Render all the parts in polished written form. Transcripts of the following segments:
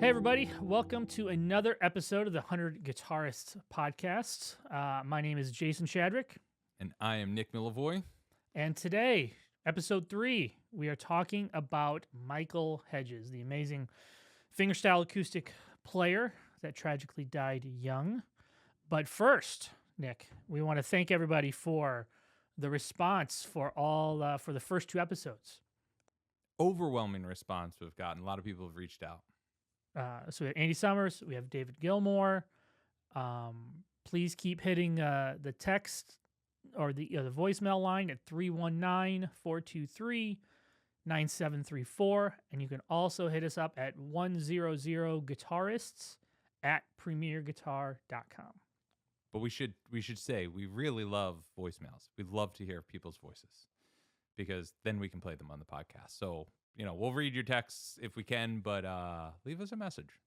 Hey, everybody. Welcome to another episode of the 100 Guitarists podcast. My name is Jason Shadrick. And I am Nick Milavoy. And today, episode 3, we are talking about Michael Hedges, the amazing fingerstyle acoustic player that tragically died young. But first, Nick, we want to thank everybody for the response for the first 2 episodes. Overwhelming response we've gotten. A lot of people have reached out. So we have Andy Summers, we have David Gilmore. Please keep hitting the text or the voicemail line at 319-423-9734. And you can also hit us up at 100guitarists at premierguitar.com. But we should say we really love voicemails. We love to hear people's voices because then we can play them on the podcast. So, we'll read your texts if we can, but leave us a message.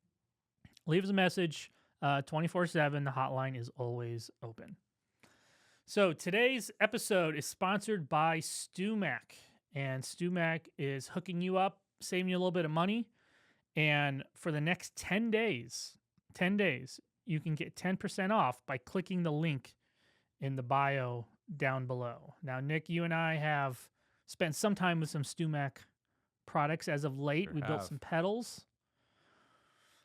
Leave us a message 24/7. The hotline is always open. So today's episode is sponsored by StewMac. And StewMac is hooking you up, saving you a little bit of money. And for the next 10 days, you can get 10% off by clicking the link in the bio down below. Now, Nick, you and I have spent some time with some StewMac products as of late. We built some pedals.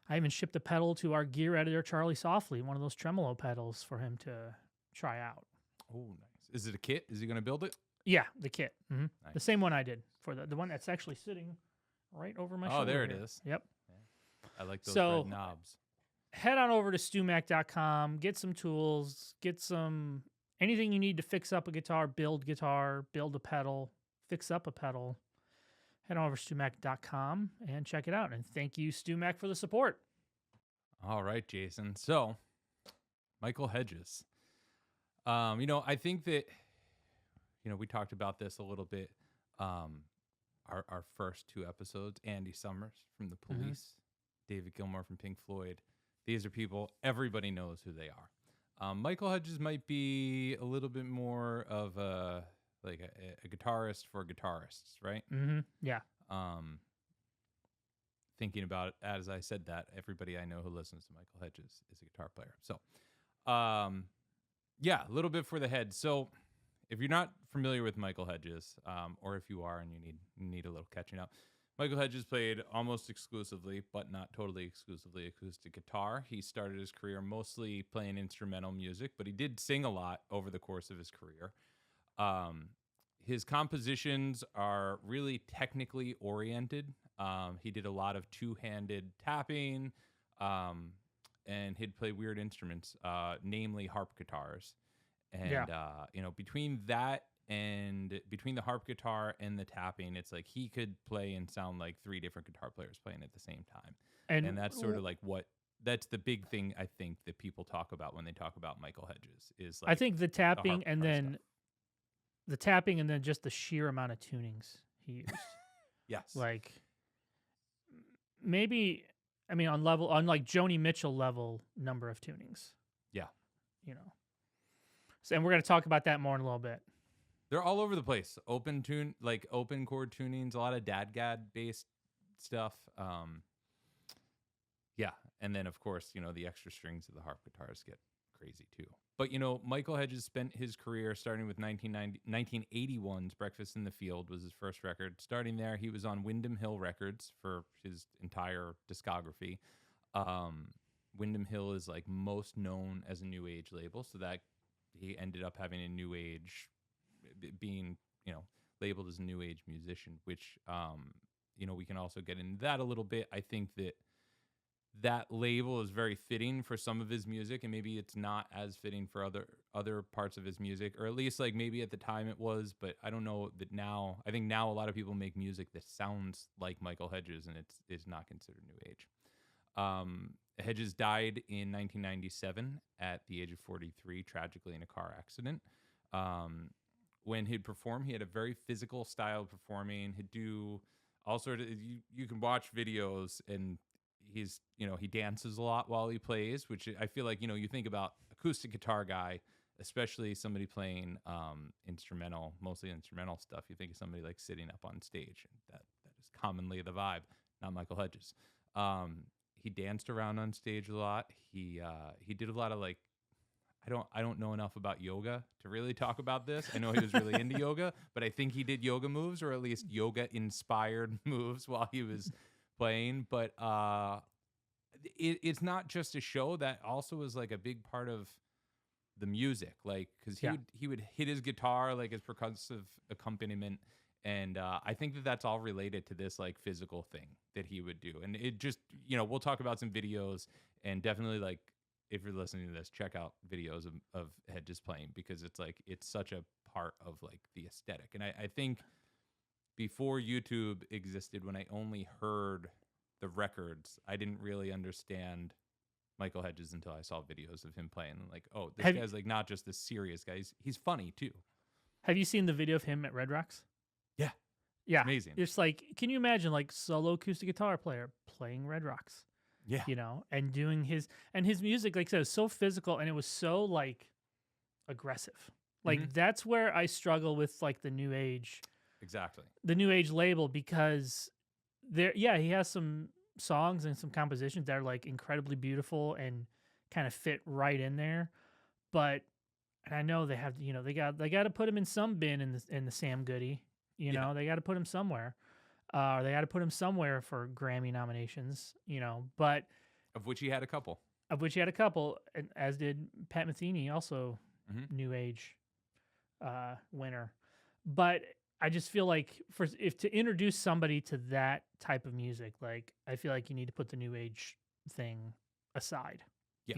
I even shipped a pedal to our gear editor, Charlie Softly, one of those tremolo pedals for him to try out. Oh, nice. Is it a kit? Is he going to build it? Yeah, the kit. Mm-hmm. Nice. The same one I did for the one that's actually sitting right over my shoulder. Oh, there it here. is. Yep. Yeah. I like those red knobs. Head on over to stewmac.com, get some tools, get some anything you need to fix up a guitar, build a pedal, fix up a pedal. Head on over to stewmac.com and check it out. And thank you, StewMac, for the support. All right, Jason. So, Michael Hedges. I think that, we talked about this a little bit. Our first 2 episodes, Andy Summers from The Police, David Gilmore from Pink Floyd. These are people, everybody knows who they are. Michael Hedges might be a little bit more of a guitarist for guitarists, right? Mm-hmm. Yeah. Thinking about it, as I said that, everybody I know who listens to Michael Hedges is a guitar player. So, a little bit for the head. So, if you're not familiar with Michael Hedges, or if you are and you need a little catching up, Michael Hedges played almost exclusively, but not totally exclusively, acoustic guitar. He started his career mostly playing instrumental music, but he did sing a lot over the course of his career. His compositions are really technically oriented. He did a lot of two-handed tapping, and he'd play weird instruments, namely harp guitars. And, between that and between the harp guitar and the tapping, it's like he could play and sound like 3 different guitar players playing at the same time. And that's sort of like that's the big thing I think that people talk about when they talk about Michael Hedges is like, I think the tapping and then just the sheer amount of tunings he used. Yes. Like maybe, on like Joni Mitchell level number of tunings. Yeah. So, and we're going to talk about that more in a little bit. They're all over the place. Open chord tunings, a lot of dadgad based stuff. And then of course, the extra strings of the harp guitars get crazy too. But Michael Hedges spent his career starting with 1981's Breakfast in the Field was his first record. Starting there, he was on Windham Hill Records for his entire discography. Windham Hill is like most known as a new age label, so that he ended up having a new age, being labeled as a new age musician, which we can also get into that a little bit. I think that label is very fitting for some of his music, and maybe it's not as fitting for other parts of his music, or at least like maybe at the time it was, but I don't know that now. I think now a lot of people make music that sounds like Michael Hedges, and it's not considered new age. Hedges died in 1997 at the age of 43, tragically in a car accident. When he'd perform, he had a very physical style of performing. He'd do all sorts of, you can watch videos, and he's, he dances a lot while he plays, which I feel like, you think about acoustic guitar guy, especially somebody playing mostly instrumental stuff. You think of somebody like sitting up on stage, and that is commonly the vibe, not Michael Hedges. he danced around on stage a lot. He did a lot of like, I don't know enough about yoga to really talk about this. I know he was really into yoga, but I think he did yoga moves, or at least yoga inspired moves while he was playing. But it's not just a show. That also was like a big part of the music, like because he would hit his guitar like his percussive accompaniment, and I think that that's all related to this like physical thing that he would do. And it just, we'll talk about some videos, and definitely like, if you're listening to this, check out videos of Hedges playing, because it's like, it's such a part of like the aesthetic. And I think before YouTube existed, when I only heard the records, I didn't really understand Michael Hedges until I saw videos of him playing. Like, oh, this guy's like not just this serious guy. He's funny too. Have you seen the video of him at Red Rocks? Yeah. Yeah. It's amazing. It's like, can you imagine like solo acoustic guitar player playing Red Rocks? Yeah. And doing his music, like I said, was so physical, and it was so like aggressive. Like that's where I struggle with like the new age. Exactly. The new age label, because he has some songs and some compositions that are like incredibly beautiful and kind of fit right in there. But, and I know they have, they got to put him in some bin in the Sam Goody, they got to put him somewhere. Or they got to put him somewhere for Grammy nominations, but of which he had a couple. And as did Pat Metheny, also New Age winner. But I just feel like if to introduce somebody to that type of music, like I feel like you need to put the New Age thing aside. Yeah.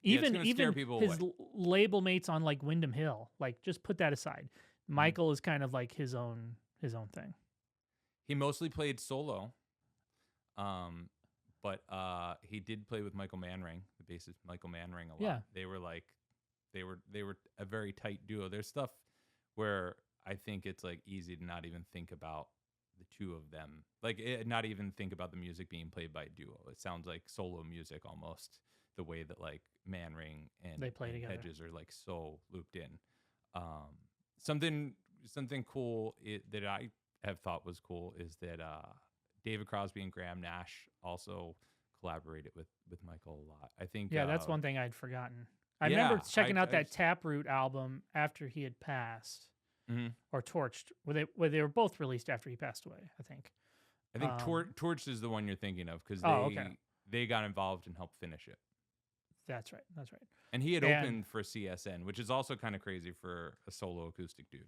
Even his away. label mates on like Windham Hill, like just put that aside. Michael is kind of like his own thing. He mostly played solo, but he did play with Michael Manring, the bassist Michael Manring, a lot. Yeah. They were a very tight duo. There's stuff where I think it's like easy to not even think about the two of them, like not even think about the music being played by a duo. It sounds like solo music almost, the way that like Manring and they play together. Hedges are like so looped in. Something cool that I have thought was cool is that David Crosby and Graham Nash also collaborated with Michael a lot. I think that's one thing I'd forgotten. I remember checking out that Taproot album after he had passed, or Torched, where they were both released after he passed away. I think Torched is the one you're thinking of, because they got involved and helped finish it. That's right. And he had opened for CSN, which is also kind of crazy for a solo acoustic dude.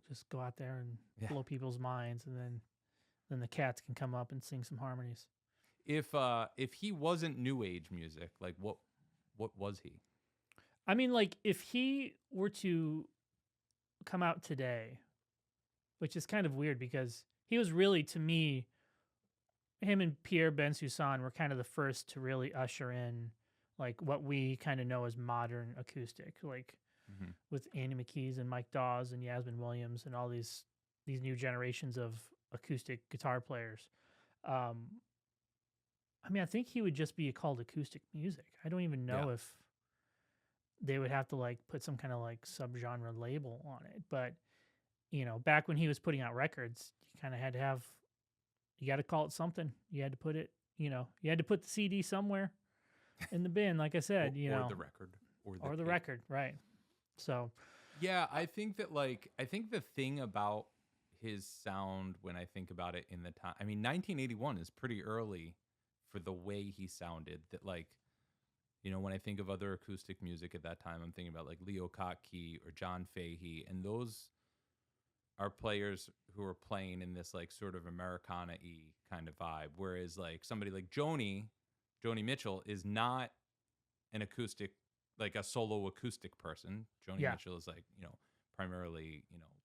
Just go out there and blow people's minds, and then the cats can come up and sing some harmonies. If he wasn't new age music, like what was he? I mean, like if he were to come out today, which is kind of weird because he was really, to me, him and Pierre Bensoussan were kind of the first to really usher in like what we kind of know as modern acoustic, like with Andy McKees and Mike Dawes and Yasmin Williams and all these new generations of acoustic guitar players. I mean, I think he would just be called acoustic music. I don't even know if they would have to like put some kind of like subgenre label on it. But, back when he was putting out records, you kind of had to have, you got to call it something. You had to put it, you had to put the CD somewhere in the bin, like I said, or the record. Or the record, right. So, yeah, I think the thing about his sound, when I think about it in the time, I mean, 1981 is pretty early for the way he sounded. That like, when I think of other acoustic music at that time, I'm thinking about like Leo Kottke or John Fahey, and those are players who are playing in this like sort of Americana-y kind of vibe. Whereas like somebody like Joni Mitchell is not an acoustic, like a solo acoustic person. Joni Mitchell is like, primarily,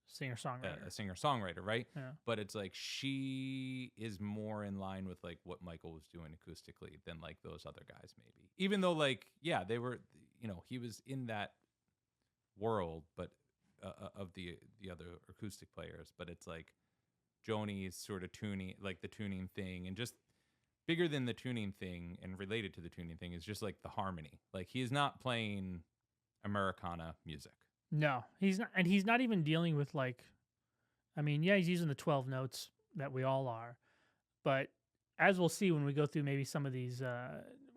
singer-songwriter. A singer-songwriter, right? Yeah. But it's like she is more in line with like what Michael was doing acoustically than like those other guys maybe. Even though like, they were, he was in that world, but of the other acoustic players. But it's like Joni's sort of tuning, like the tuning thing, and just bigger than the tuning thing and related to the tuning thing is just like the harmony. Like he's not playing Americana music. No, he's not. And he's not even dealing with like, I mean, he's using the 12 notes that we all are, but as we'll see when we go through maybe some of these,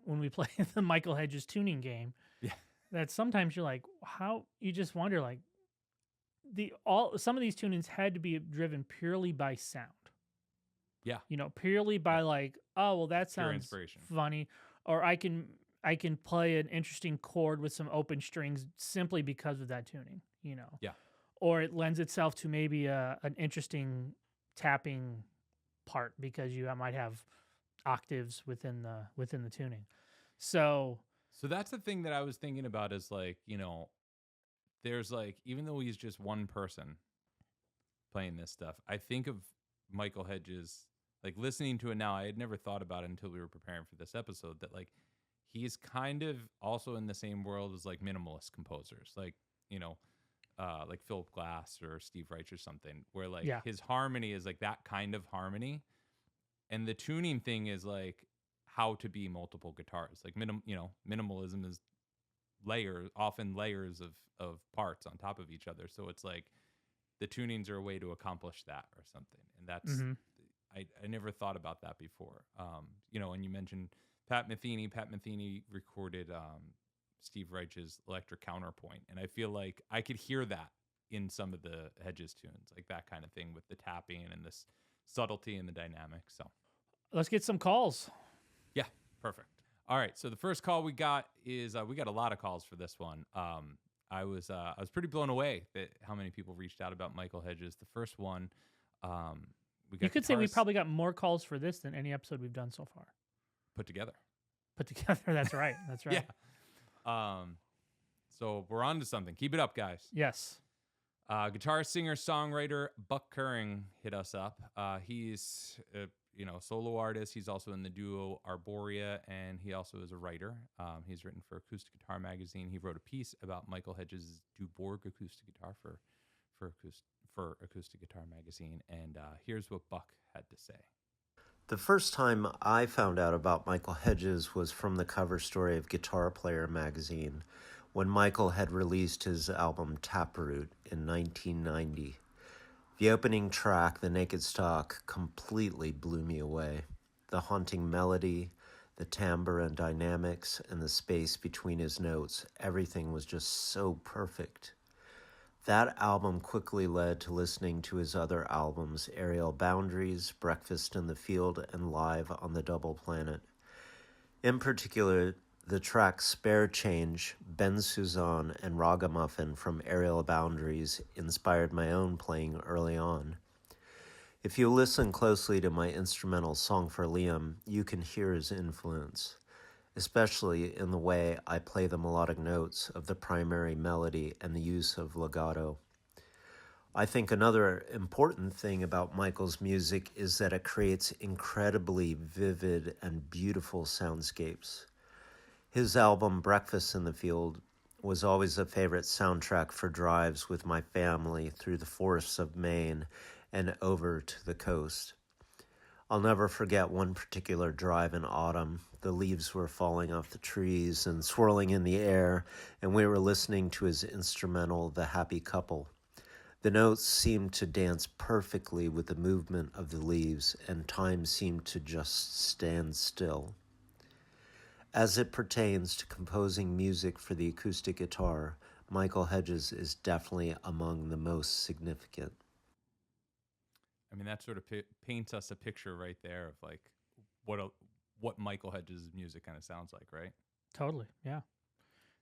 when we play the Michael Hedges tuning game, Yeah. that sometimes you're like, how you just wonder, like, some of these tunings had to be driven purely by sound. Yeah. Purely by like, oh well, that Pure sounds inspiration. funny, or I can play an interesting chord with some open strings simply because of that tuning. Yeah. Or it lends itself to maybe an interesting tapping part because you might have octaves within the tuning. So that's the thing that I was thinking about is like, there's like, even though he's just one person playing this stuff, I think of Michael Hedges, like listening to it now, I had never thought about it until we were preparing for this episode, that like he's kind of also in the same world as like minimalist composers, like, like Philip Glass or Steve Reich or something, where like his harmony is like that kind of harmony. And the tuning thing is like how to be multiple guitars. Like minimalism is often layers of parts on top of each other. So it's like the tunings are a way to accomplish that or something. And that's I never thought about that before. And you mentioned Pat Metheny. Pat Metheny recorded Steve Reich's Electric Counterpoint, and I feel like I could hear that in some of the Hedges tunes, like that kind of thing with the tapping and this subtlety and the dynamics. So let's get some calls. Yeah, perfect. All right, so the first call we got is we got a lot of calls for this one. I was pretty blown away at how many people reached out about Michael Hedges. The first one, we got. You could say we probably got more calls for this than any episode we've done so far. Put together. That's right. That's right. Yeah. So we're on to something. Keep it up, guys. Yes. Guitarist, singer, songwriter Buck Curring hit us up. He's solo artist. He's also in the duo Arborea, and he also is a writer. He's written for Acoustic Guitar magazine. He wrote a piece about Michael Hedges' Duborg acoustic guitar for Acoustic Guitar magazine. And here's what Buck had to say. The first time I found out about Michael Hedges was from the cover story of Guitar Player magazine, when Michael had released his album Taproot in 1990. The opening track, The Naked Stock, completely blew me away. The haunting melody, the timbre and dynamics, and the space between his notes, everything was just so perfect. That album quickly led to listening to his other albums, Aerial Boundaries, Breakfast in the Field, and Live on the Double Planet. In particular, the tracks Spare Change, Ben Suzanne, and Ragamuffin from Aerial Boundaries inspired my own playing early on. If you listen closely to my instrumental Song for Liam, you can hear his influence, especially in the way I play the melodic notes of the primary melody and the use of legato. I think another important thing about Michael's music is that it creates incredibly vivid and beautiful soundscapes. His album Breakfast in the Field was always a favorite soundtrack for drives with my family through the forests of Maine and over to the coast. I'll never forget one particular drive in autumn. The leaves were falling off the trees and swirling in the air, and we were listening to his instrumental, The Happy Couple. The notes seemed to dance perfectly with the movement of the leaves, and time seemed to just stand still. As it pertains to composing music for the acoustic guitar, Michael Hedges is definitely among the most significant. I mean, that sort of paints us a picture right there of like what Michael Hedges' music kind of sounds like, right? Totally, yeah.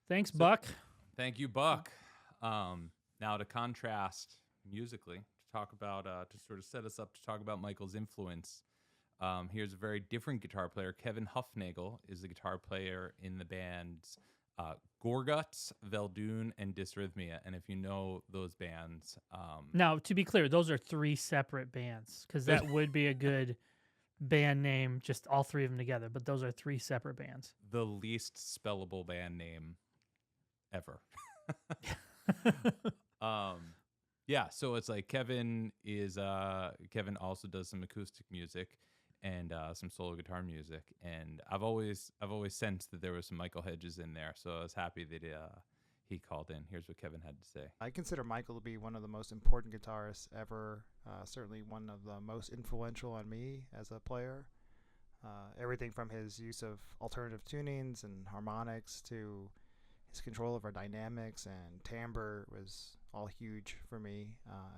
Thanks, Buck. Thank you, Buck. Now to contrast musically, to talk about, to sort of set us up to talk about Michael's influence, here's a very different guitar player. Kevin Hufnagel is the guitar player in the bands Gorguts, Veldoon, and Dysrhythmia. And if you know those bands... Now, to be clear, those are three separate bands, because that would be a good band name, just all three of them together. But those are three separate bands. The least spellable band name ever. Yeah, so it's like Kevin also does some acoustic music and some solo guitar music, and I've always sensed that there was some Michael Hedges in there, so I was happy that he called in. Here's what Kevin had to say. I consider Michael to be one of the most important guitarists ever, certainly one of the most influential on me as a player. Everything from his use of alternative tunings and harmonics to his control over dynamics and timbre was all huge for me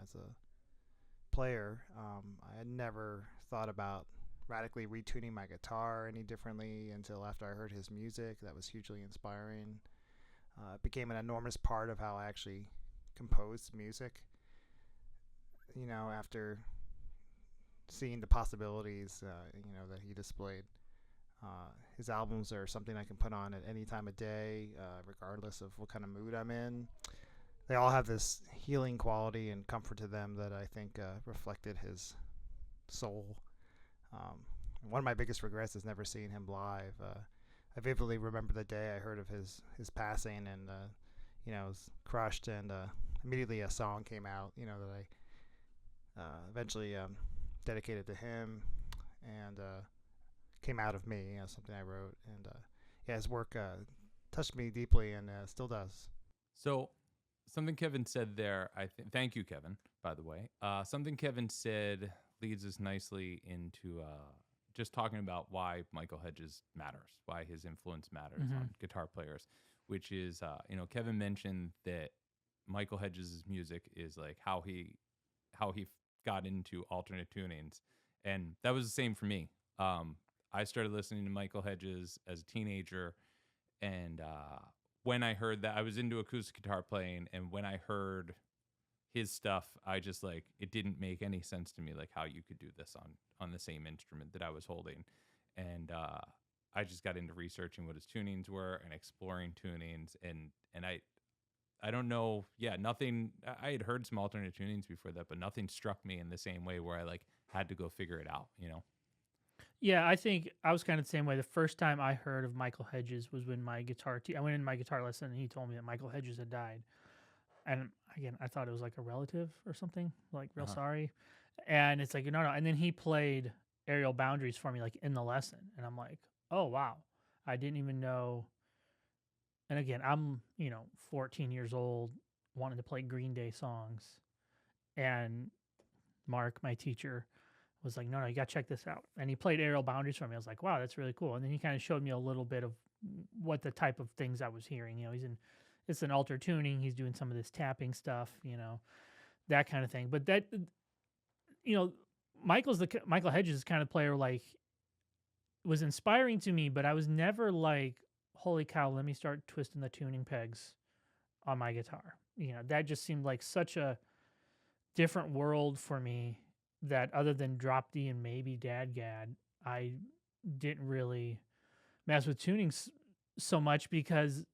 as a player. I had never thought about radically retuning my guitar any differently until after I heard his music. That was hugely inspiring. It became an enormous part of how I actually composed music. After seeing the possibilities, that he displayed. His albums are something I can put on at any time of day, regardless of what kind of mood I'm in. They all have this healing quality and comfort to them that I think reflected his soul. One of my biggest regrets is never seeing him live. I vividly remember the day I heard of his passing, and was crushed. And immediately a song came out, that I eventually dedicated to him, and came out of me, something I wrote. And his work touched me deeply, and still does. So something Kevin said there, thank you, Kevin, by the way. Something Kevin said leads us nicely into just talking about why Michael Hedges matters, why his influence matters on guitar players, which is, Kevin mentioned that Michael Hedges' music is like how he got into alternate tunings. And that was the same for me. I started listening to Michael Hedges as a teenager, and when I heard that, I was into acoustic guitar playing, and when I heard his stuff, I just it didn't make any sense to me, like how you could do this on the same instrument that I was holding. And I just got into researching what his tunings were and exploring tunings, and I don't know, nothing. I had heard some alternate tunings before that, but nothing struck me in the same way where I had to go figure it out, Yeah, I think I was kind of the same way. The first time I heard of Michael Hedges was when I went in my guitar lesson, and he told me that Michael Hedges had died. And again, I thought it was like a relative or something, like real sorry. And it's like, no. And then he played Aerial Boundaries for me, like in the lesson. And I'm like, oh, wow. I didn't even know. And again, I'm, 14 years old, wanting to play Green Day songs. And Mark, my teacher, was like, no, you got to check this out. And he played Aerial Boundaries for me. I was like, wow, that's really cool. And then he kind of showed me a little bit of what the type of things I was hearing. It's an alter tuning. He's doing some of this tapping stuff, that kind of thing. But that, Michael Hedges kind of player, was inspiring to me, but I was never like, holy cow, let me start twisting the tuning pegs on my guitar. That just seemed like such a different world for me, that other than drop D and maybe dadgad, I didn't really mess with tunings so much because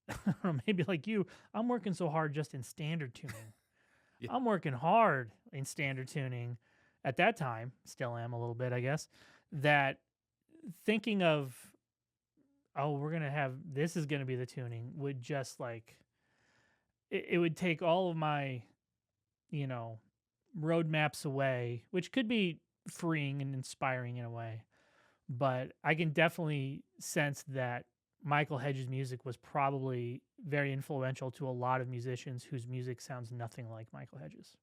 I don't know, maybe like you, I'm working so hard just in standard tuning. Yeah. I'm working hard in standard tuning at that time, still am a little bit, I guess, that thinking of, this is going to be the tuning would just it would take all of my, roadmaps away, which could be freeing and inspiring in a way. But I can definitely sense that Michael Hedges' music was probably very influential to a lot of musicians whose music sounds nothing like Michael Hedges.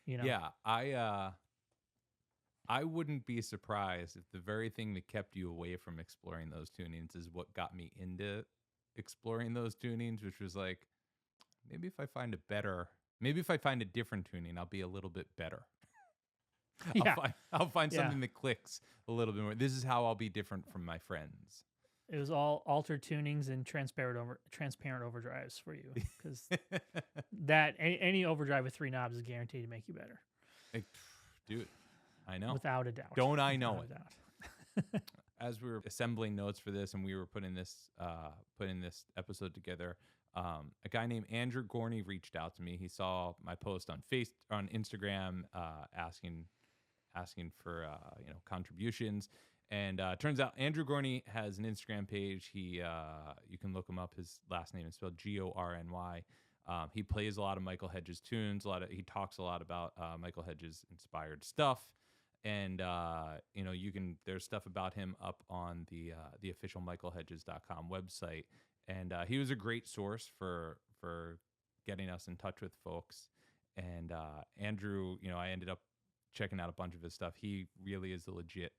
Yeah, I wouldn't be surprised if the very thing that kept you away from exploring those tunings is what got me into exploring those tunings, which was maybe if I find a different tuning, I'll be a little bit better. Yeah. I'll find something that clicks a little bit more. This is how I'll be different from my friends. It was all altered tunings and transparent overdrives for you, because any overdrive with 3 knobs is guaranteed to make you better. Dude, I know. Without a doubt. Don't I know it? As we were assembling notes for this and we were putting this episode together, a guy named Andrew Gorney reached out to me. He saw my post on Instagram, asking for contributions, and turns out Andrew Gorney has an Instagram page. He you can look him up. His last name is spelled Gorny. He plays a lot of Michael Hedges tunes. He talks a lot about Michael Hedges inspired stuff, and there's stuff about him up on the official michaelhedges.com website. And he was a great source for getting us in touch with folks. And Andrew, I ended up checking out a bunch of his stuff. He really is a legit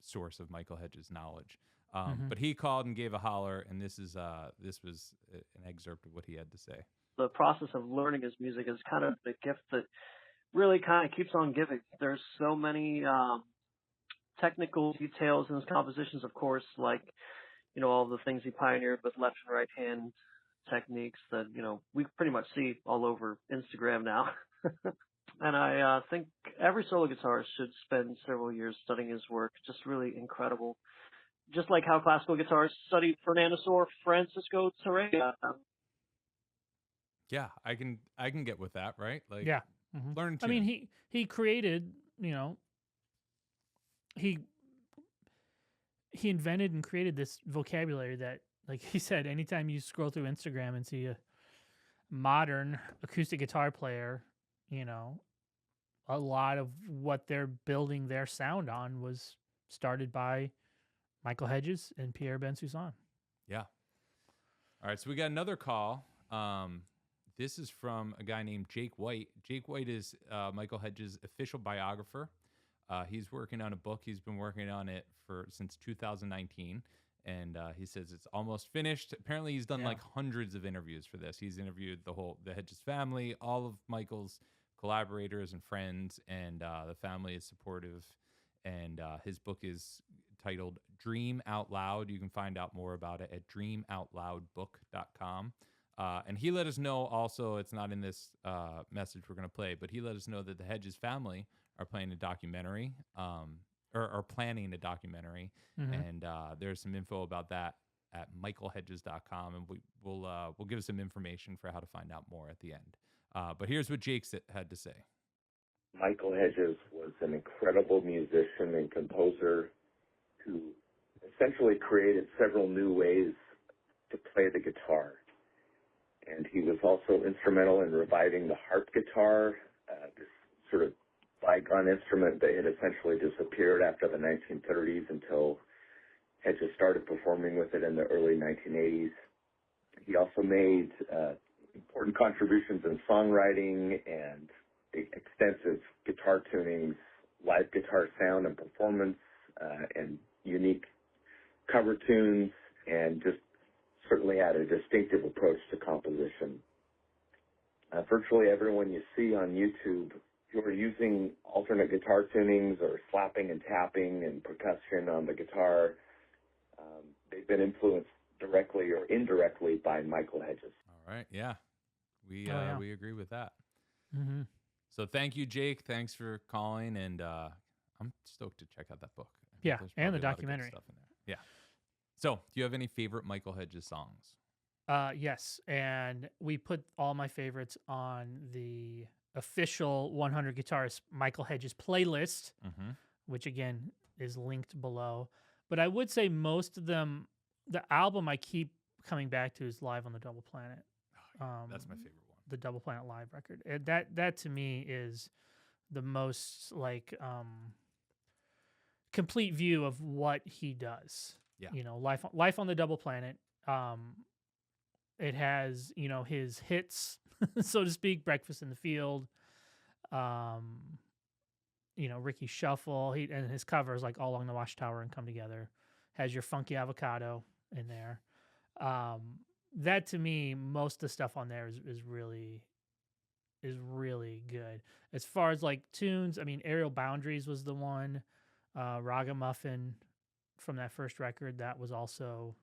source of Michael Hedges' knowledge. Mhm. But he called and gave a holler, and this was an excerpt of what he had to say. The process of learning his music is kind of the gift that really kind of keeps on giving. There's so many technical details in his compositions, of course, like, you know, all the things he pioneered with left and right hand techniques that, you know, we pretty much see all over Instagram now. And I think every solo guitarist should spend several years studying his work. Just really incredible. Just like how classical guitarists studied Fernando or Francisco Torreira. Yeah, I can get with that, right? Like, Yeah. Mhm. learn. I mean, he created, you know, he invented and created this vocabulary that, like he said, anytime you scroll through Instagram and see a modern acoustic guitar player, you know, a lot of what they're building their sound on was started by Michael Hedges and Pierre Bensoussan. Yeah. All right, so we got another call. This is from a guy named Jake White. Jake White is Michael Hedges' official biographer. He's working on a book. He's been working on it since 2019, and he says it's almost finished. Apparently, he's done like hundreds of interviews for this. He's interviewed the Hedges family, all of Michael's collaborators and friends, and the family is supportive. And his book is titled Dream Out Loud. You can find out more about it at dreamoutloudbook.com. And he let us know also, it's not in this message we're going to play, but he let us know that the Hedges family are playing a documentary, or planning a documentary. Mhm. And there's some info about that at michaelhedges.com. And we'll give some information for how to find out more at the end. But here's what Jake had to say. Michael Hedges was an incredible musician and composer who essentially created several new ways to play the guitar. And he was also instrumental in reviving the harp guitar, this sort of bygone instrument that had essentially disappeared after the 1930s until Hedges started performing with it in the early 1980s. He also made important contributions in songwriting and extensive guitar tunings, live guitar sound and performance, and unique cover tunes, and just certainly had a distinctive approach to composition. Virtually everyone you see on YouTube who are using alternate guitar tunings or slapping and tapping and percussion on the guitar, they've been influenced directly or indirectly by Michael Hedges. All right. Yeah. We agree with that. Mm-hmm. So thank you, Jake. Thanks for calling. And I'm stoked to check out that book. I think Yeah, there's and the probably a lot of good documentary. stuff in there. Yeah. So, do you have any favorite Michael Hedges songs? Yes, and we put all my favorites on the official 100 Guitarist Michael Hedges playlist, Mm-hmm. which again is linked below. But I would say most of them, the album I keep coming back to is Live on the Double Planet. That's my favorite one. The Double Planet live record. And that to me is the most like complete view of what he does. Yeah. You know, Life on the Double Planet. It has, you know, his hits, so to speak, Breakfast in the Field, you know, Ricky Shuffle, and his covers like All Along the Watchtower and Come Together. Has Your Funky Avocado in there. That to me, most of the stuff on there is really good. As far as like tunes, I mean, Aerial Boundaries was the one. Ragamuffin from that first record, that was also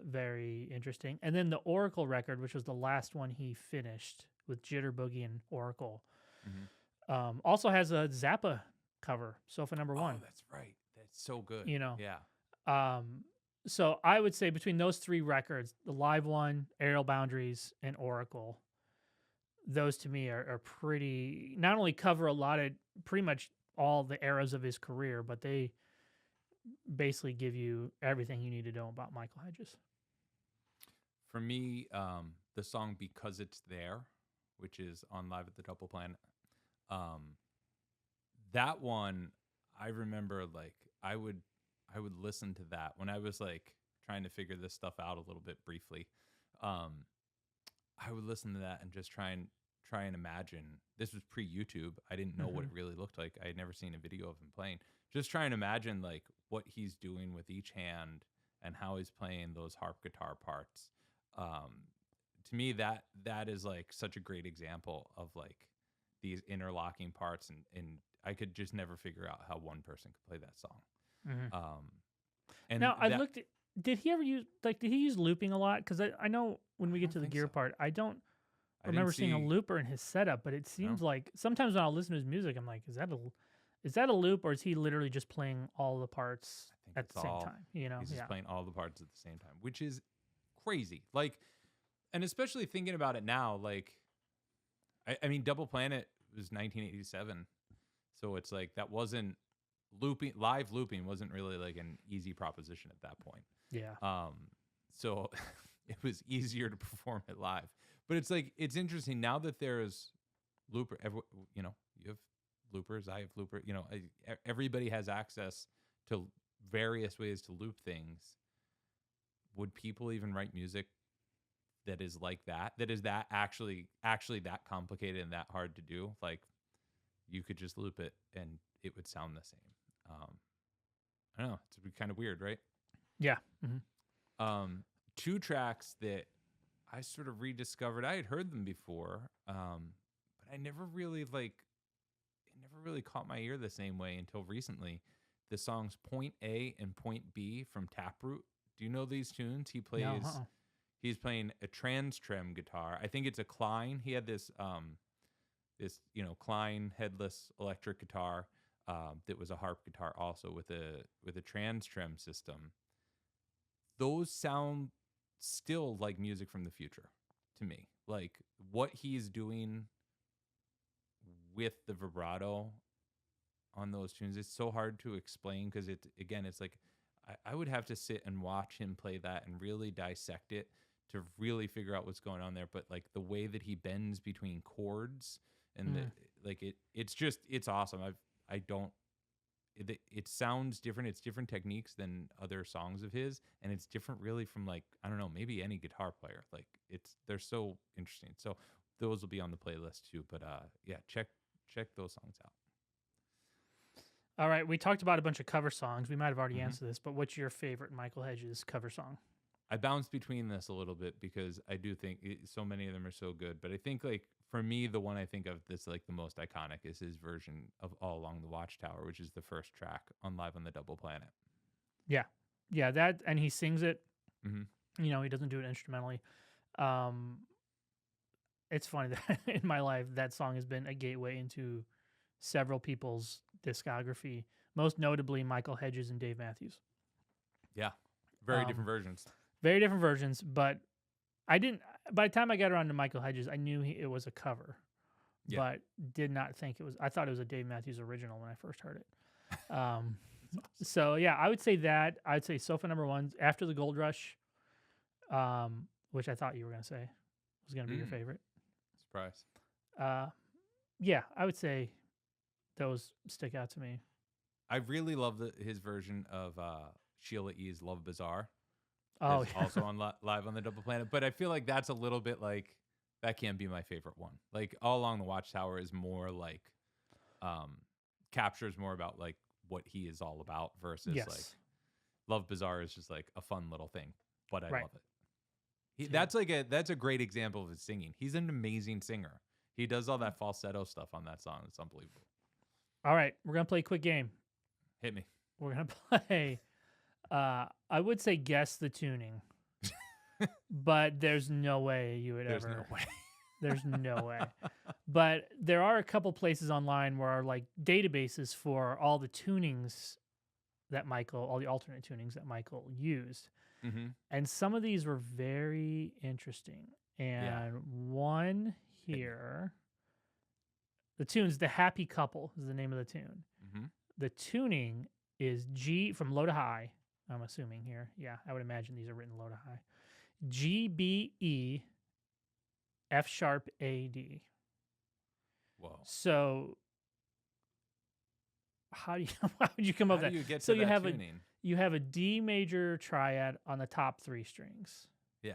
very interesting. And then the Oracle record, which was the last one he finished with Jitter Boogie and Oracle, also has a Zappa cover, Sofa Number One. Oh, that's right. That's so good. You know, yeah. So I would say between those three records, the live one, Aerial Boundaries, and Oracle, those to me are pretty, not only cover a lot of pretty much all the eras of his career, but they basically give you everything you need to know about Michael Hedges. For me, the song Because It's There, which is on Live at the Double Planet, that one, I remember like I would listen to that when I was like trying to figure this stuff out a little bit briefly. I would listen to that and just try try and imagine. This was pre-YouTube. I didn't know what it really looked like. I had never seen a video of him playing. Just try and imagine like what he's doing with each hand and how he's playing those harp guitar parts. To me, that is like such a great example of like these interlocking parts, and I could just never figure out how one person could play that song. And now I looked at, did he ever use looping a lot? Because I know when we get to the gear part, I don't remember seeing a looper in his setup, but it seems like sometimes when I'll listen to his music, I'm like, is that a loop, or is he literally just playing all the parts at the same time? You know, he's just playing all the parts at the same time, which is crazy. Like, and especially thinking about it now, like, I mean, Double Planet was 1987, so it's like that wasn't live looping wasn't really like an easy proposition at that point. Yeah. So it was easier to perform it live. But it's like, it's interesting now that there's looper, you know, you have loopers, I have looper, you know, everybody has access to various ways to loop things. Would people even write music that is like that is that actually that complicated and that hard to do? Like, you could just loop it and it would sound the same. I don't know. It's kind of weird, right? Yeah. 2 tracks that I sort of rediscovered. I had heard them before, but I never really caught my ear the same way until recently. The songs Point A and Point B from Taproot. Do you know these tunes? He plays. No, He's playing a trem guitar. I think it's a Klein. He had this Klein headless electric guitar that was a harp guitar also with a trem system. Those sound still like music from the future to me. Like what he's doing with the vibrato on those tunes, it's so hard to explain because it's like I would have to sit and watch him play that and really dissect it to really figure out what's going on there. But like the way that he bends between chords and it's awesome. It sounds different. It's different techniques than other songs of his, and it's different really from like, I don't know, maybe any guitar player. Like they're so interesting. So those will be on the playlist too. But yeah, check those songs out. All right, we talked about a bunch of cover songs. We might have already answered this, but what's your favorite Michael Hedges cover song? I bounce between this a little bit because I do think so many of them are so good. But I think like for me, the one I think of that's like the most iconic is his version of All Along the Watchtower, which is the first track on Live on the Double Planet. Yeah, that, and he sings it. You know, he doesn't do it instrumentally. It's funny that in my life that song has been a gateway into several people's discography, most notably Michael Hedges and Dave Matthews. Yeah, very different versions. Very different versions, but I didn't. By the time I got around to Michael Hedges, I knew it was a cover, but did not think it was. I thought it was a Dave Matthews original when I first heard it. Awesome. So yeah, I would say that. I'd say Sofa number 1 after the Gold Rush, which I thought you were going to say was going to be your favorite. Surprise. Yeah, I would say those stick out to me. I really love his version of Sheila E's Love Bizarre. Oh, yeah. Also on Live on the Double Planet. But I feel like that's a little bit like, that can't be my favorite one. Like All Along the Watchtower is more like, captures more about like what he is all about versus like Love Bizarre is just like a fun little thing, but I love it. That's a great example of his singing. He's an amazing singer. He does all that falsetto stuff on that song. It's unbelievable. All right, we're going to play a quick game. Hit me. We're going to play, I would say guess the tuning, but there's no way you would ever. There's no way. There's no way. But there are a couple places online where are like databases for all the tunings that all the alternate tunings that Michael used. And some of these were very interesting. And one here, the tune's The Happy Couple is the name of the tune. The tuning is G from low to high, I'm assuming here. Yeah, I would imagine these are written low to high. G, B, E, F sharp, A, D. Whoa. So how would you come up with that? You get so to you that have tuning? You have a D major triad on the top 3 strings. Yeah.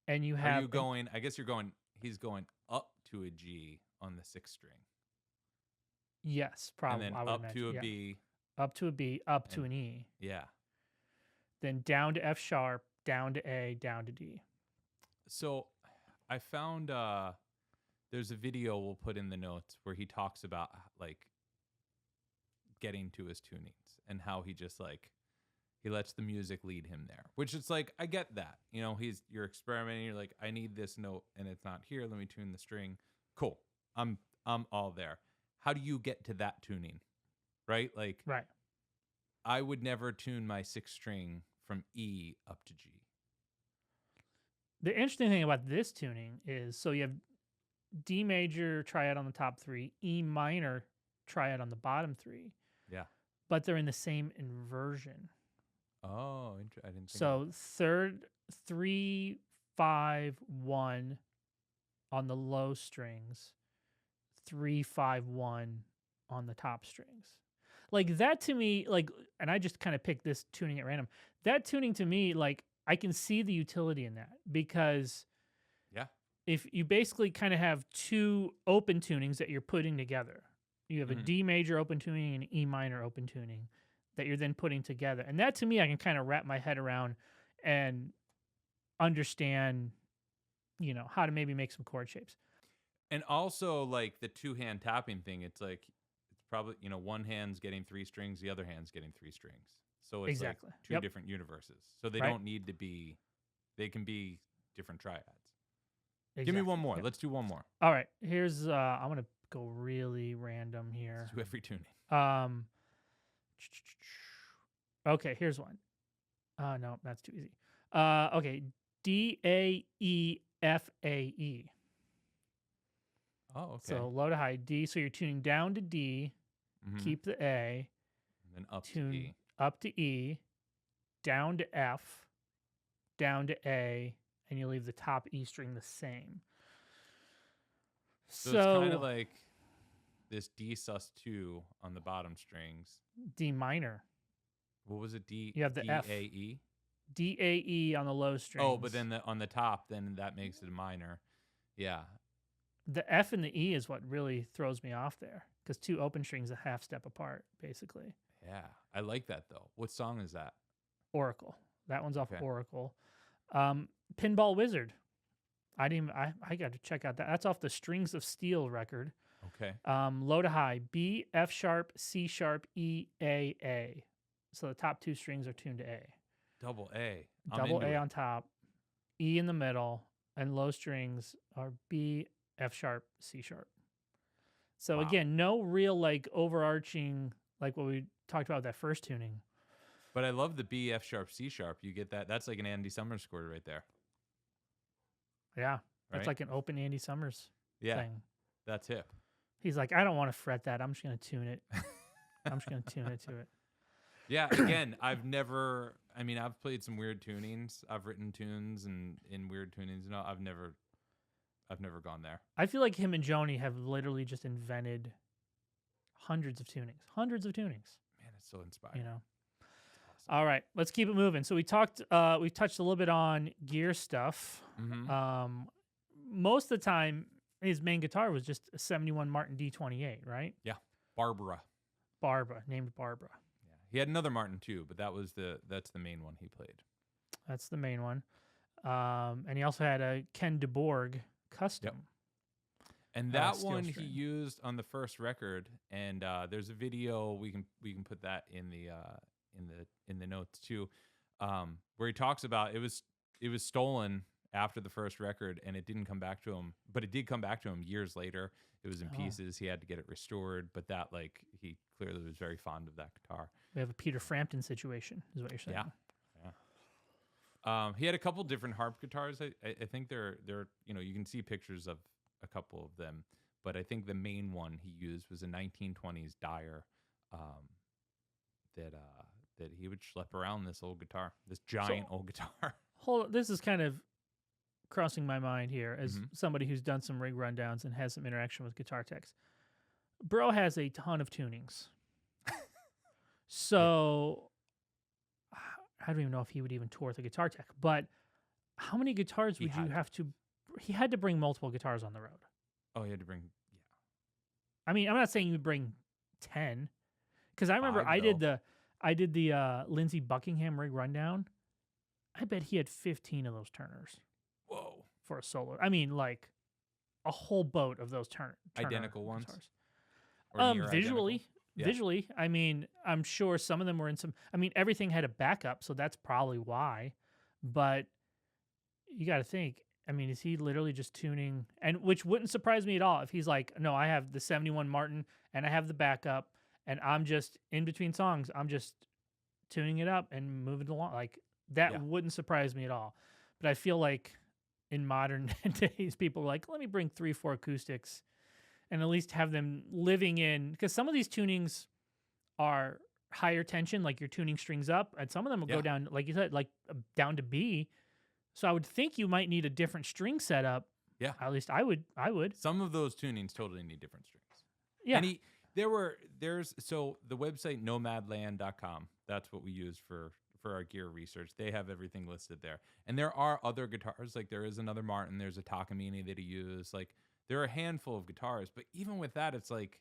And you have I guess you're going he's going up to a G on the 6th string. Yes, probably. And I then would up imagine, to a yeah. B. Up to a B, up to an E. Yeah. Then down to F sharp, down to A, down to D. So I found there's a video we'll put in the notes where he talks about like getting to his tunings and how he just like he lets the music lead him there, which it's like I get that, you know, you're experimenting, you're like, I need this note and it's not here, let me tune the string. Cool, I'm all there. How do you get to that tuning, right? Like, right, I would never tune my 6th string from E up to G. the interesting thing about this tuning is, so you have D major triad on the top 3, E minor triad on the bottom 3. Yeah. But they're in the same inversion. Oh, I didn't think So third, 3, 5, 1 on the low strings, 3, 5, 1 on the top strings. Like that to me, like, and I just kind of picked this tuning at random. That tuning to me, like, I can see the utility in that because if you basically kind of have 2 open tunings that you're putting together, you have a D major open tuning and an E minor open tuning that you're then putting together. And that to me, I can kind of wrap my head around and understand, you know, how to maybe make some chord shapes. And also like the 2-hand tapping thing, it's like, it's probably, you know, one hand's getting 3 strings, the other hand's getting 3 strings. So it's Exactly. like 2 different universes. So they don't need to be, they can be different triads. Exactly. Give me one more. Yep. Let's do one more. All right. Here's, I'm going to go really random here. Let's do every tuning. Okay, here's one. No, that's too easy. Okay, D A E F A E. Oh, okay. So low to high D. So you're tuning down to D, keep the A, and then up tune to E. Up to E, down to F, down to A, and you leave the top E string the same. So it's kind of like this D sus2 on the bottom strings. D minor. What was it? D. You have the F. D-A-E? D-A-E on the low strings. Oh, but then on the top, then that makes it a minor. Yeah. The F and the E is what really throws me off there because 2 open strings a half step apart, basically. Yeah. I like that, though. What song is that? Oracle. That one's off Oracle. Pinball Wizard. I got to check out that. That's off the Strings of Steel record. Okay. Low to high, B, F sharp, C sharp, E, A, A. So the top 2 strings are tuned to A. Double A. Double A on top, E in the middle, and low strings are B, F sharp, C sharp. So again, no real like overarching, like what we talked about with that first tuning. But I love the B, F sharp, C sharp. You get that. That's like an Andy Summers chord right there. Yeah. That's Right? like an open Andy Summers thing. That's hip. He's like, I don't want to fret that. I'm just going to tune it. I'm just going to tune it to it. Yeah, again, I've played some weird tunings. I've written tunes and in weird tunings. No, I've never gone there. I feel like him and Joni have literally just invented hundreds of tunings. Man, it's so inspiring. You know. Awesome. All right, let's keep it moving. So we touched a little bit on gear stuff. Most of the time, his main guitar was just a 71 Martin D28, right? Yeah, Barbara, named Barbara. Yeah, he had another Martin too, but that's the main one he played. That's the main one. And he also had a Ken DeBorg custom. Yep. And that steel one string. he used on the first record, and there's a video we can put that in the notes too, where he talks about it was stolen after the first record, and it didn't come back to him, but it did come back to him years later. It was in pieces. He had to get it restored, but that like he clearly was very fond of that guitar. We have a Peter Frampton situation, is what you're saying. Yeah. He had a couple different harp guitars. I think they're you can see pictures of a couple of them, but I think the main one he used was a 1920s Dyer that he would schlep around this old guitar, this giant old guitar. Hold on, this is kind of crossing my mind here as somebody who's done some rig rundowns and has some interaction with guitar techs. Bro has a ton of tunings. So I don't even know if he would even tour with a guitar tech, but how many guitars would you have to he had to bring multiple guitars on the road. Oh, he had to bring. Yeah. I mean, I'm not saying you bring 10, because I remember 5, I did the Lindsey Buckingham rig rundown. I bet he had 15 of those Turners. Whoa. For a solo. I mean, like a whole boat of those Turner identical ones. guitars. Or near Visually, identical? Yeah. visually. I mean, I'm sure some of them were in some. I mean, everything had a backup, so that's probably why. But you got to think. I mean, is he literally just tuning? And which wouldn't surprise me at all if he's like, no, I have the 71 Martin and I have the backup, and I'm just in between songs. I'm just tuning it up and moving along. Like that wouldn't surprise me at all. But I feel like in modern days, people are like, let me bring 3-4 acoustics and at least have them living in, because some of these tunings are higher tension, like you're tuning strings up, and some of them will go down, like you said, like down to B. So I would think you might need a different string setup. Yeah. At least I would. Some of those tunings totally need different strings. Yeah. And so the website nomadland.com, that's what we use for our gear research. They have everything listed there. And there are other guitars, like there is another Martin, there's a Takamine that he used. Like there are a handful of guitars, but even with that, it's like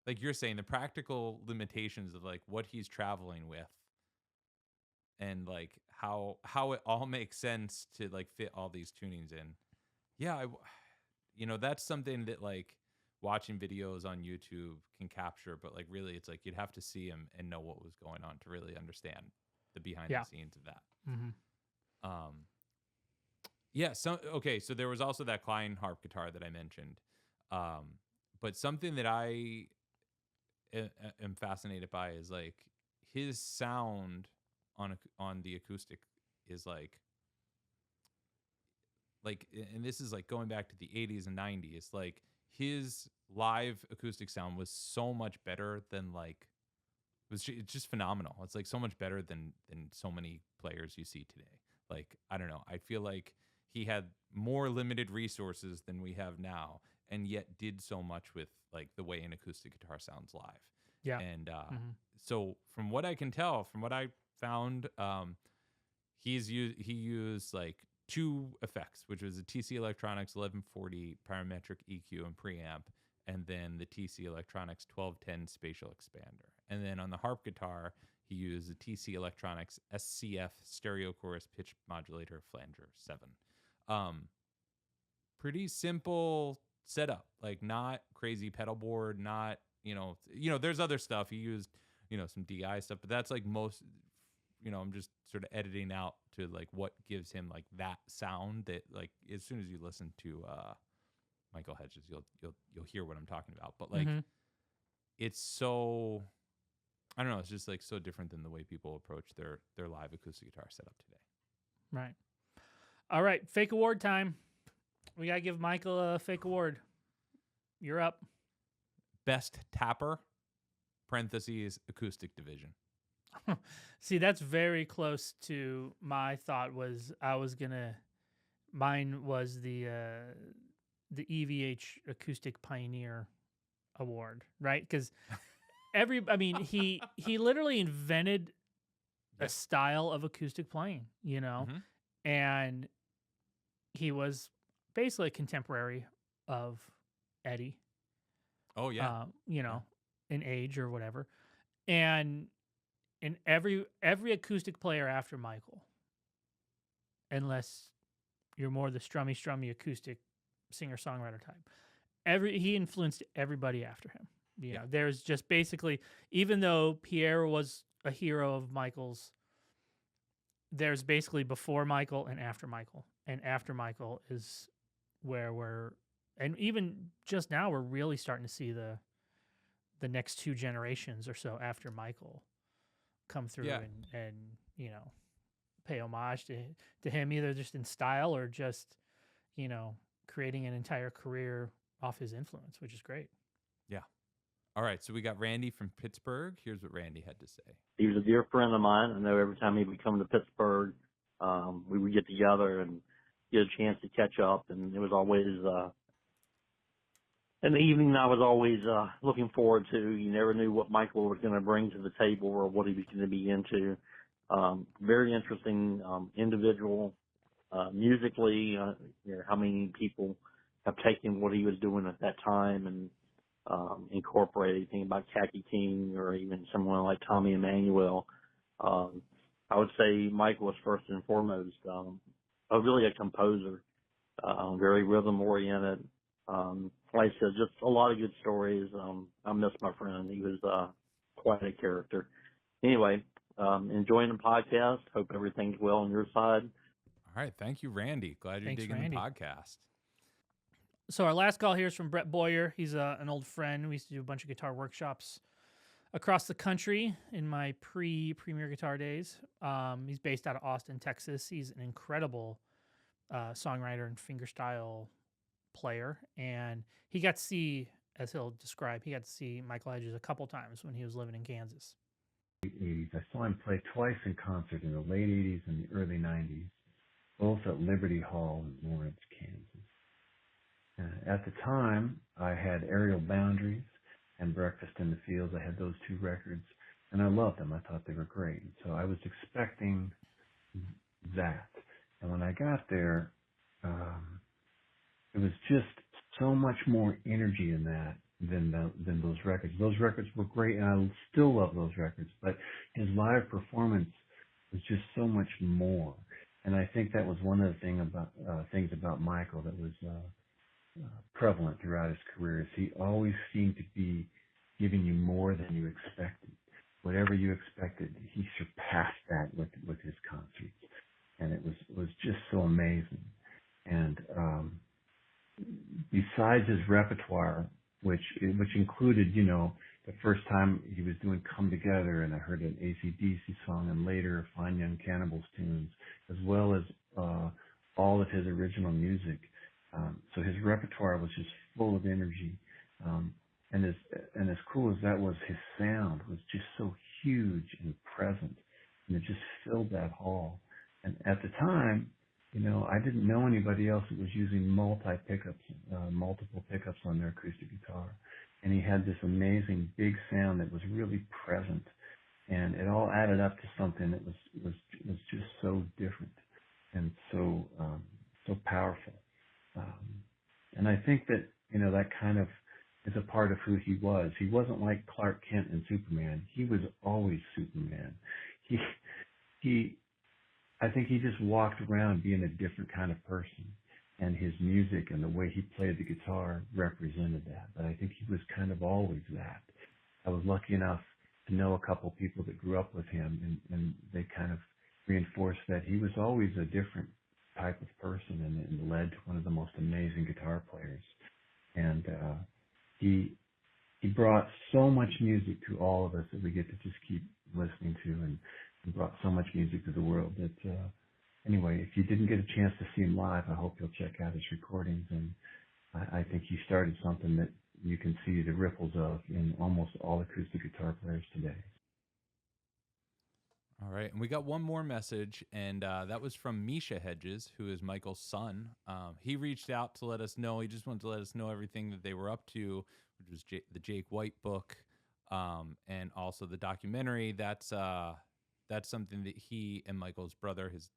you're saying, the practical limitations of like what he's traveling with and like how it all makes sense to like fit all these tunings in. Yeah, that's something that like watching videos on YouTube can capture, but like really it's like you'd have to see him and know what was going on to really understand the behind the scenes of that. Mm-hmm. So there was also that Klein harp guitar that I mentioned. But something that I am fascinated by is like his sound on the acoustic is like, and this is like going back to the 80s and 90s, like his live acoustic sound was so much better than like, it's just phenomenal. It's like so much better than so many players you see today. Like, I don't know. I feel like he had more limited resources than we have now, and yet did so much with like the way an acoustic guitar sounds live. Yeah. And so from what I can tell, from what I found, he used like 2 effects, which was a TC Electronics 1140 parametric EQ and preamp, and then the TC Electronics 1210 spatial expander. And then on the harp guitar, he used the TC Electronics SCF stereo chorus pitch modulator flanger 7. Pretty simple setup, like not crazy pedal board, not, there's other stuff. He used, some DI stuff, but that's like most, I'm just sort of editing out to like what gives him like that sound that like as soon as you listen to Michael Hedges, you'll hear what I'm talking about. But like it's so, I don't know, it's just like so different than the way people approach their live acoustic guitar setup today. Right. All right, fake award time. We gotta give Michael a fake award. You're up. Best tapper, parentheses, acoustic division. See, that's very close to my thought. Mine was the EVH Acoustic Pioneer Award, right? Because he literally invented a style of acoustic playing, and he was basically a contemporary of Eddie. Oh yeah. In age or whatever, and every acoustic player after Michael, unless you're more the strummy acoustic singer-songwriter type, he influenced everybody after him. There's just basically, even though Pierre was a hero of Michael's, there's basically before Michael and after Michael is where and even just now we're really starting to see the next 2 generations or so after Michael come through and pay homage to him, either just in style or just creating an entire career off his influence, which is great. Yeah. All right, so we got Randy from Pittsburgh. Here's what Randy had to say. He was a dear friend of mine. I know every time he would come to Pittsburgh, we would get together and get a chance to catch up, and it was always an evening I was always looking forward to. You never knew what Michael was going to bring to the table or what he was going to be into. Very interesting individual, musically, how many people have taken what he was doing at that time and incorporated anything about Khaki King or even someone like Tommy Emmanuel. I would say Michael was first and foremost really a composer, very rhythm oriented. Like I said, just a lot of good stories. I miss my friend. He was quite a character. Anyway, enjoying the podcast. Hope everything's well on your side. All right. Thank you, Randy. Glad you're Thanks, digging Randy. the podcast. So our last call here is from Brett Boyer. He's an old friend. We used to do a bunch of guitar workshops across the country in my pre-Premier Guitar days. He's based out of Austin, Texas. He's an incredible songwriter and fingerstyle player. And he got to see, as he'll describe, he got to see Michael Hedges a couple times when he was living in Kansas. 80s. I saw him play twice in concert in the late 80s and the early 90s, both at Liberty Hall in Lawrence, Kansas. At the time, I had Aerial Boundaries and Breakfast in the Fields. I had those two records, and I loved them. I thought they were great. So I was expecting that. And when I got there, it was just so much more energy in that than those records. Those records were great, and I still love those records, but his live performance was just so much more. And I think that was one of the things about Michael that was prevalent throughout his career. Is he always seemed to be giving you more than you expected. Whatever you expected, he surpassed that with his concerts, and it was just so amazing. And besides his repertoire, which included, the first time he was doing Come Together, and I heard an AC/DC song, and later Fine Young Cannibals tunes, as well as all of his original music. So his repertoire was just full of energy. And as cool as that was, his sound was just so huge and present, and it just filled that hall. And at the time, I didn't know anybody else that was using multiple pickups on their acoustic guitar. And he had this amazing big sound that was really present, and it all added up to something that was just so different and so powerful. And I think that that kind of is a part of who he was. He wasn't like Clark Kent in Superman. He was always Superman. I think he just walked around being a different kind of person, and his music and the way he played the guitar represented that. But I think he was kind of always that. I was lucky enough to know a couple people that grew up with him, and they kind of reinforced that he was always a different type of person, and led to one of the most amazing guitar players. And he brought so much music to all of us that we get to just keep listening to, and brought so much music to the world that anyway, if you didn't get a chance to see him live, I hope you'll check out his recordings. And I think he started something that you can see the ripples of in almost all acoustic guitar players today. All right, and we got one more message, and that was from Misha Hedges, who is Michael's son. He reached out to let us know. He just wanted to let us know everything that they were up to, which was the Jake White book, and also the documentary. That's something that he and Michael's brother, his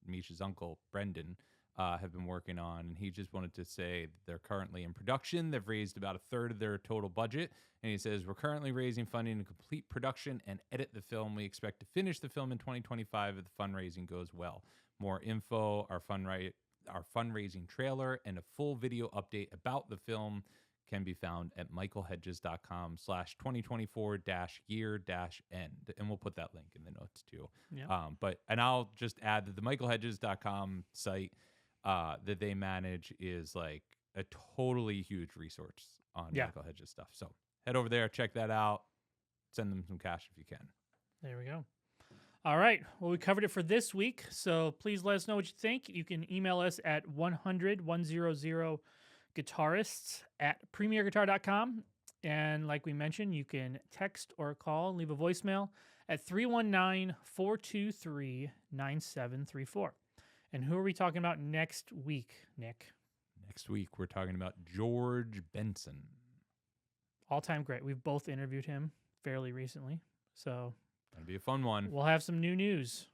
Misha's uncle, Brendan, have been working on. And he just wanted to say that they're currently in production. They've raised about a third of their total budget. And he says, we're currently raising funding to complete production and edit the film. We expect to finish the film in 2025 if the fundraising goes well. More info, our fundraising trailer, and a full video update about the film can be found at michaelhedges.com/2024-year-end. And we'll put that link in the notes too. Yeah. And I'll just add that the michaelhedges.com site that they manage is like a totally huge resource on Michael Hedges stuff. So head over there, check that out, send them some cash if you can. There we go. All right. Well, we covered it for this week. So please let us know what you think. You can email us at 100 Guitarists at premierguitar.com. And like we mentioned, you can text or call and leave a voicemail at 319-423-9734. And who are we talking about next week, Nick? Next week, we're talking about George Benson. All-time great. We've both interviewed him fairly recently. So that'll be a fun one. We'll have some new news.